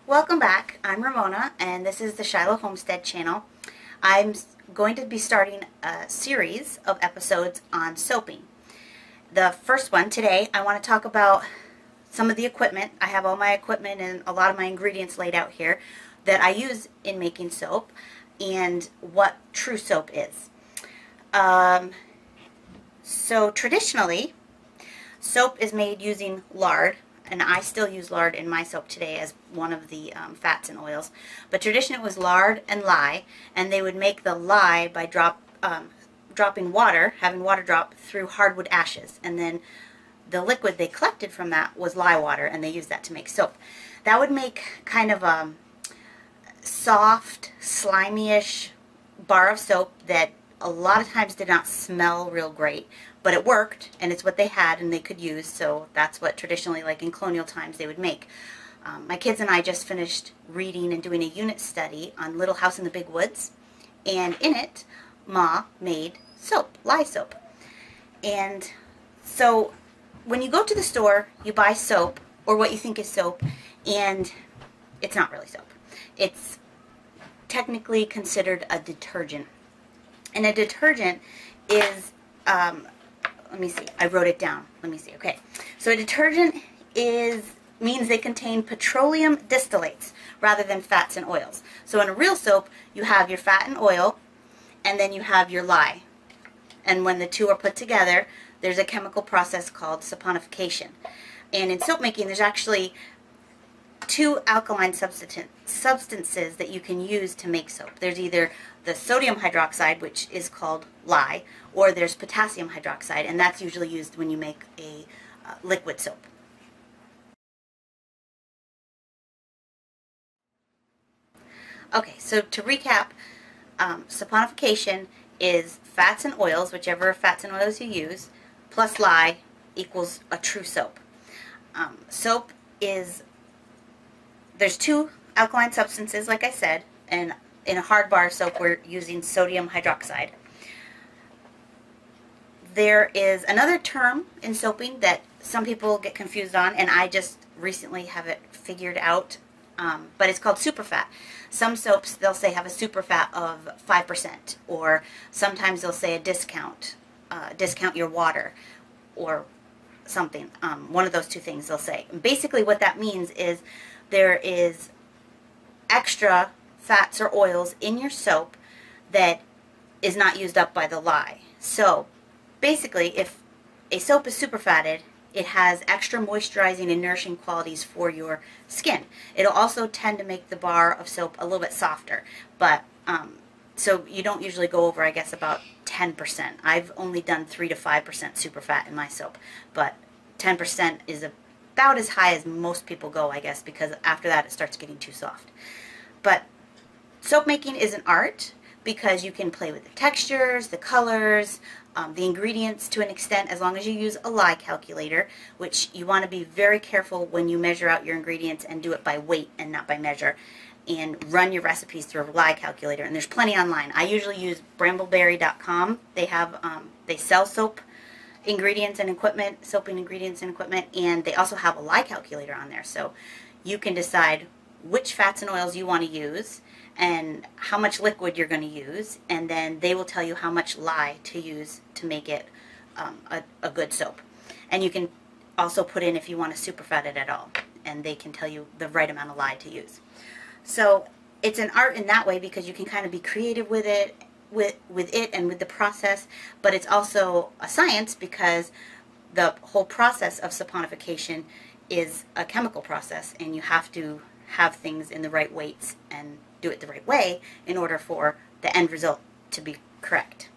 Welcome back. I'm Ramona, and this is the Shiloh Homestead channel. I'm going to be starting a series of episodes on soaping. The first one today, I want to talk about some of the equipment. I have all my equipment and a lot of my ingredients laid out here that I use in making soap and what true soap is. So traditionally, soap is made using lard, and I still use lard in my soap today as one of the fats and oils. But traditionally it was lard and lye, and they would make the lye by dropping water, having water drop through hardwood ashes, and then the liquid they collected from that was lye water, and they used that to make soap. That would make kind of a soft, slimy-ish bar of soap that a lot of times did not smell real great, but it worked, and it's what they had and they could use, so that's what traditionally, like in colonial times, they would make. My kids and I just finished reading and doing a unit study on Little House in the Big Woods, and in it, Ma made soap, lye soap. And so when you go to the store, you buy soap, or what you think is soap, and it's not really soap. It's technically considered a detergent. And a detergent is, let me see, I wrote it down. Let me see, okay. So a detergent means they contain petroleum distillates rather than fats and oils. So in a real soap, you have your fat and oil, and then you have your lye. And when the two are put together, there's a chemical process called saponification. And in soap making, there's actually two alkaline substances that you can use to make soap. There's either the sodium hydroxide, which is called lye, or there's potassium hydroxide, and that's usually used when you make a liquid soap. Okay, so to recap, saponification is fats and oils, whichever fats and oils you use, plus lye equals a true soap. Soap is, there's two alkaline substances, like I said, and in a hard bar soap we're using sodium hydroxide. There is another term in soaping that some people get confused on, and I just recently have it figured out, but it's called superfat. Some soaps, they'll say have a superfat of 5%, or sometimes they'll say a discount your water, or something. One of those two things they'll say. And basically what that means is there is extra fats or oils in your soap that is not used up by the lye. So basically, if a soap is superfatted, it has extra moisturizing and nourishing qualities for your skin. It'll also tend to make the bar of soap a little bit softer, but so you don't usually go over, I guess, about 10%. I've only done 3 to 5% superfat in my soap, but 10% is about as high as most people go, I guess, because after that it starts getting too soft. But soap making is an art because you can play with the textures, the colors, the ingredients to an extent, as long as you use a lye calculator, which you want to be very careful when you measure out your ingredients and do it by weight and not by measure, and run your recipes through a lye calculator. And there's plenty online. I usually use brambleberry.com. They sell soap ingredients and equipment, soaping ingredients and equipment, and they also have a lye calculator on there, so you can decide which fats and oils you want to use and how much liquid you're going to use, and then they will tell you how much lye to use to make it a good soap. And you can also put in if you want to superfat it at all, and they can tell you the right amount of lye to use. So it's an art in that way because you can kind of be creative with it, and with the process, but it's also a science because the whole process of saponification is a chemical process, and you have to have things in the right weights and do it the right way in order for the end result to be correct.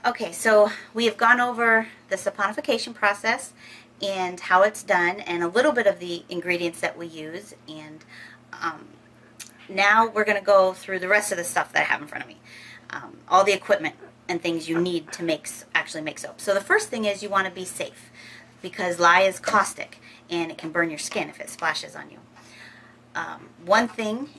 Okay, so we have gone over the saponification process and how it's done and a little bit of the ingredients that we use, and now we're going to go through the rest of the stuff that I have in front of me. All the equipment and things you need to actually make soap. So the first thing is you want to be safe because lye is caustic and it can burn your skin if it splashes on you. One thing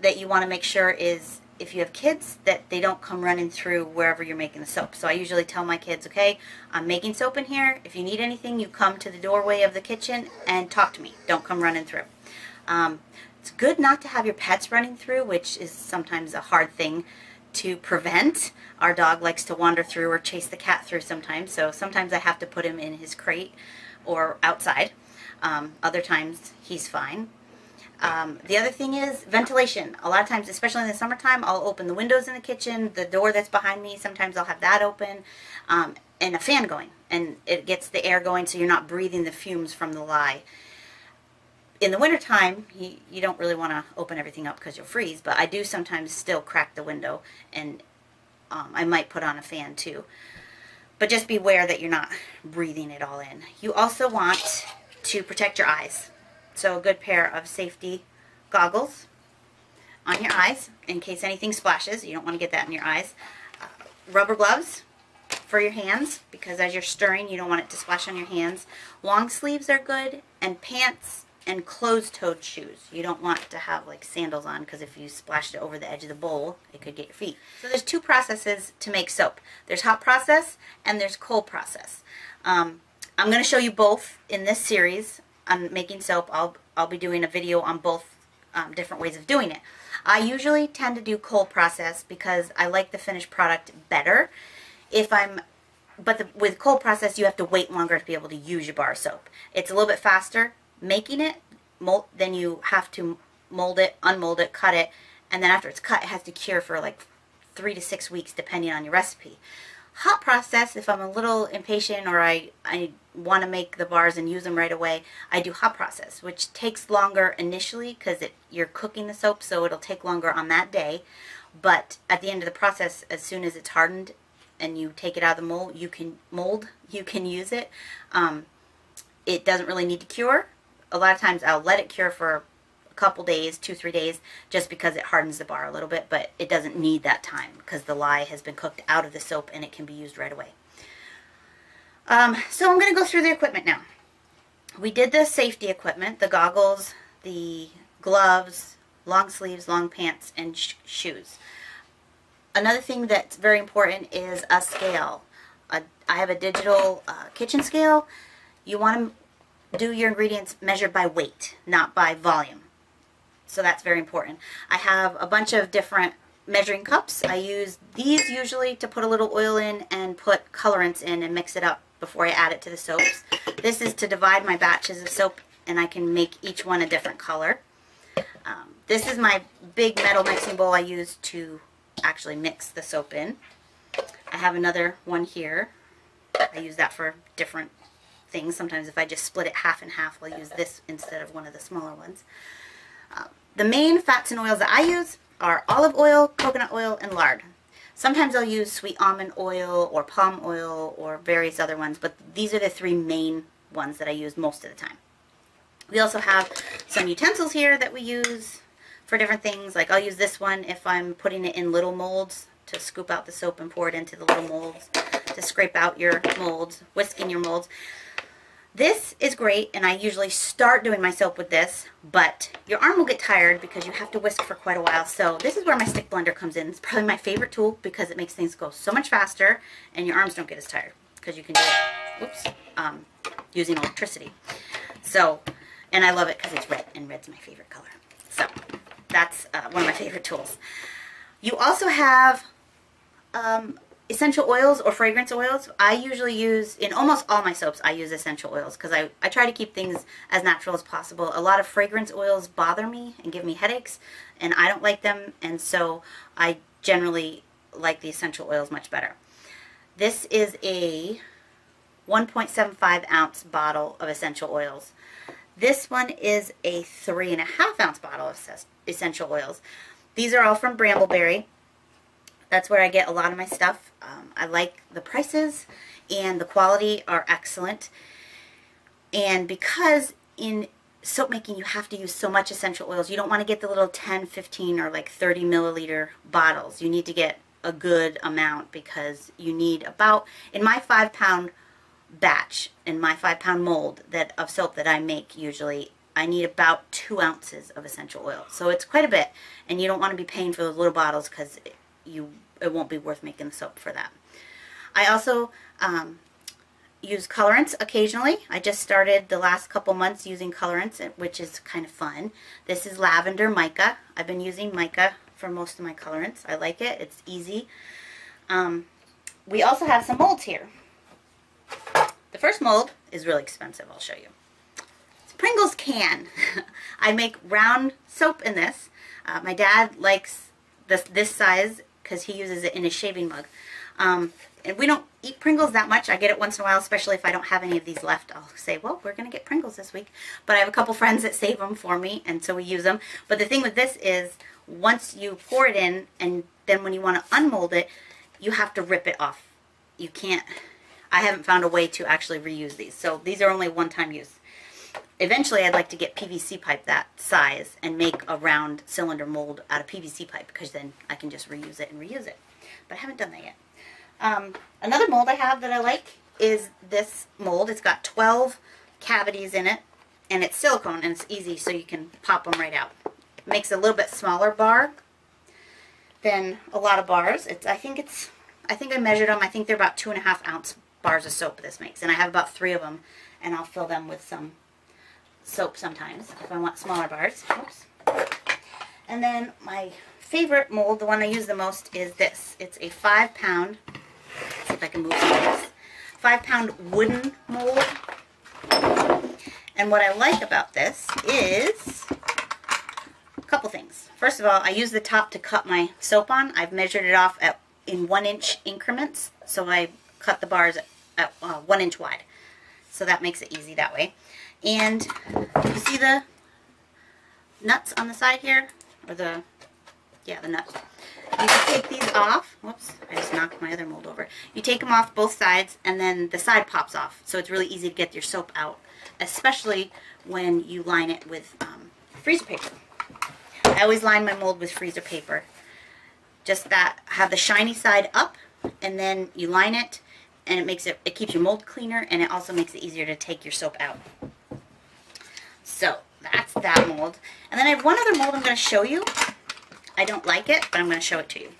that you want to make sure is if you have kids that they don't come running through wherever you're making the soap. So I usually tell my kids, okay, I'm making soap in here. If you need anything, you come to the doorway of the kitchen and talk to me. Don't come running through. It's good not to have your pets running through, which is sometimes a hard thing to prevent. Our dog likes to wander through or chase the cat through sometimes, so sometimes I have to put him in his crate or outside. Other times he's fine. The other thing is ventilation. A lot of times, especially in the summertime, I'll open the windows in the kitchen, the door that's behind me, sometimes I'll have that open, and a fan going. And it gets the air going so you're not breathing the fumes from the lye. In the wintertime, you don't really want to open everything up because you'll freeze, but I do sometimes still crack the window, and I might put on a fan too. But just beware that you're not breathing it all in. You also want to protect your eyes. So a good pair of safety goggles on your eyes in case anything splashes. You don't want to get that in your eyes. Rubber gloves for your hands, because as you're stirring, you don't want it to splash on your hands. Long sleeves are good, and pants and closed-toed shoes. You don't want to have like sandals on, because if you splashed it over the edge of the bowl, it could get your feet. So there's two processes to make soap. There's hot process and there's cold process. I'm going to show you both in this series on making soap. I'll be doing a video on both different ways of doing it. I usually tend to do cold process because I like the finished product better. With cold process, you have to wait longer to be able to use your bar of soap. It's a little bit faster making it, then you have to mold it, unmold it, cut it, and then after it's cut, it has to cure for like 3 to 6 weeks depending on your recipe. Hot process, if I'm a little impatient or I want to make the bars and use them right away, I do hot process, which takes longer initially because you're cooking the soap, so it'll take longer on that day. But at the end of the process, as soon as it's hardened and you take it out of the mold, you can use it. It doesn't really need to cure. A lot of times I'll let it cure for a couple days, 2-3 days, just because it hardens the bar a little bit, but it doesn't need that time because the lye has been cooked out of the soap and it can be used right away. So I'm going to go through the equipment now. We did the safety equipment, the goggles, the gloves, long sleeves, long pants, and shoes. Another thing that's very important is a scale. I have a digital kitchen scale. You want to do your ingredients measured by weight, not by volume. So that's very important. I have a bunch of different measuring cups. I use these usually to put a little oil in and put colorants in and mix it up before I add it to the soaps. This is to divide my batches of soap, and I can make each one a different color. This is my big metal mixing bowl I use to actually mix the soap in. I have another one here. I use that for different things. Sometimes if I just split it half and half, I'll use this instead of one of the smaller ones. The main fats and oils that I use are olive oil, coconut oil, and lard. Sometimes I'll use sweet almond oil or palm oil or various other ones, but these are the 3 main ones that I use most of the time. We also have some utensils here that we use for different things. Like I'll use this one if I'm putting it in little molds to scoop out the soap and pour it into the little molds, to scrape out your molds, whisk in your molds. This is great, and I usually start doing my soap with this, but your arm will get tired because you have to whisk for quite a while. So this is where my stick blender comes in. It's probably my favorite tool because it makes things go so much faster, and your arms don't get as tired because you can do it, using electricity. So, and I love it because it's red, and red's my favorite color. So that's one of my favorite tools. You also have essential oils or fragrance oils. I usually use, in almost all my soaps, I use essential oils because I try to keep things as natural as possible. A lot of fragrance oils bother me and give me headaches, and I don't like them, and so I generally like the essential oils much better. This is a 1.75 ounce bottle of essential oils. This one is a 3.5 ounce bottle of essential oils. These are all from Brambleberry. That's where I get a lot of my stuff. I like the prices, and the quality are excellent. And because in soap making you have to use so much essential oils, you don't want to get the little 10, 15, or like 30 milliliter bottles. You need to get a good amount because you need about, in my 5-pound batch, in my 5-pound mold of soap that I make usually, I need about 2 ounces of essential oil. So it's quite a bit, and you don't want to be paying for those little bottles because it won't be worth making the soap for that. I also use colorants occasionally. I just started the last couple months using colorants, which is kind of fun. This is lavender mica. I've been using mica for most of my colorants. I like it. It's easy. We also have some molds here. The first mold is really expensive. I'll show you. It's a Pringles can. I make round soap in this. My dad likes this size because he uses it in his shaving mug. And we don't eat Pringles that much. I get it once in a while, especially if I don't have any of these left. I'll say, well, we're going to get Pringles this week. But I have a couple friends that save them for me, and so we use them. But the thing with this is, once you pour it in, and then when you want to unmold it, you have to rip it off. You can't, I haven't found a way to actually reuse these. So these are only one-time use. Eventually, I'd like to get PVC pipe that size and make a round cylinder mold out of PVC pipe, because then I can just reuse it and reuse it. But I haven't done that yet. Another mold I have that I like is this mold. It's got 12 cavities in it, and it's silicone, and it's easy, so you can pop them right out. It makes a little bit smaller bar than a lot of bars. I think I measured them. I think they're about 2.5 ounce bars of soap this makes, and I have about 3 of them, and I'll fill them with some soap sometimes if I want smaller bars. Oops. And then my favorite mold, the one I use the most, is this. It's a 5-pound, let's see if I can move some of this, 5-pound wooden mold. And what I like about this is a couple things. First of all, I use the top to cut my soap on. I've measured it off in 1-inch increments, so I cut the bars at 1 inch wide. So that makes it easy that way. And you see the nuts on the side here? Or the nuts. You can take these off. Whoops, I just knocked my other mold over. You take them off both sides, and then the side pops off. So it's really easy to get your soap out, especially when you line it with freezer paper. I always line my mold with freezer paper. Just that, have the shiny side up, and then you line it, and it keeps your mold cleaner, and it also makes it easier to take your soap out. So that's that mold. And then I have one other mold I'm going to show you. I don't like it, but I'm going to show it to you.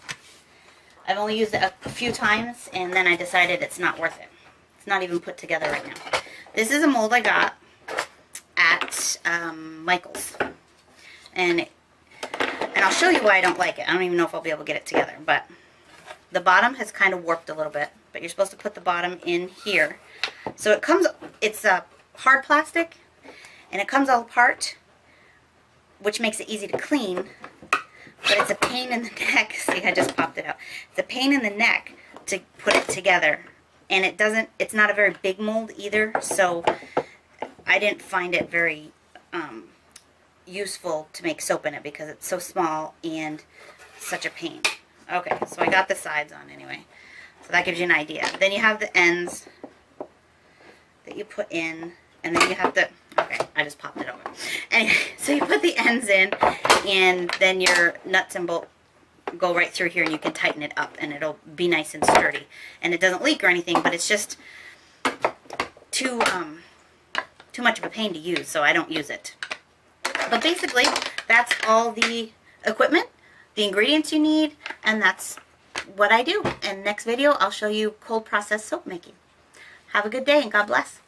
I've only used it a few times, and then I decided it's not worth it. It's not even put together right now. This is a mold I got at Michael's. And I'll show you why I don't like it. I don't even know if I'll be able to get it together, but the bottom has kind of warped a little bit, but you're supposed to put the bottom in here. So it's a hard plastic, and it comes all apart, which makes it easy to clean, but it's a pain in the neck. See, I just popped it out. It's a pain in the neck to put it together, and it's not a very big mold either, so I didn't find it very useful to make soap in it because it's so small and such a pain. Okay, so I got the sides on anyway, so that gives you an idea. Then you have the ends that you put in, and then you have the, okay, I just popped it over. Anyway, so you put the ends in, and then your nuts and bolts go right through here, and you can tighten it up, and it'll be nice and sturdy. And it doesn't leak or anything, but it's just too much of a pain to use, so I don't use it. But basically, that's all the equipment, the ingredients you need, and that's what I do. And next video, I'll show you cold process soap making. Have a good day, and God bless.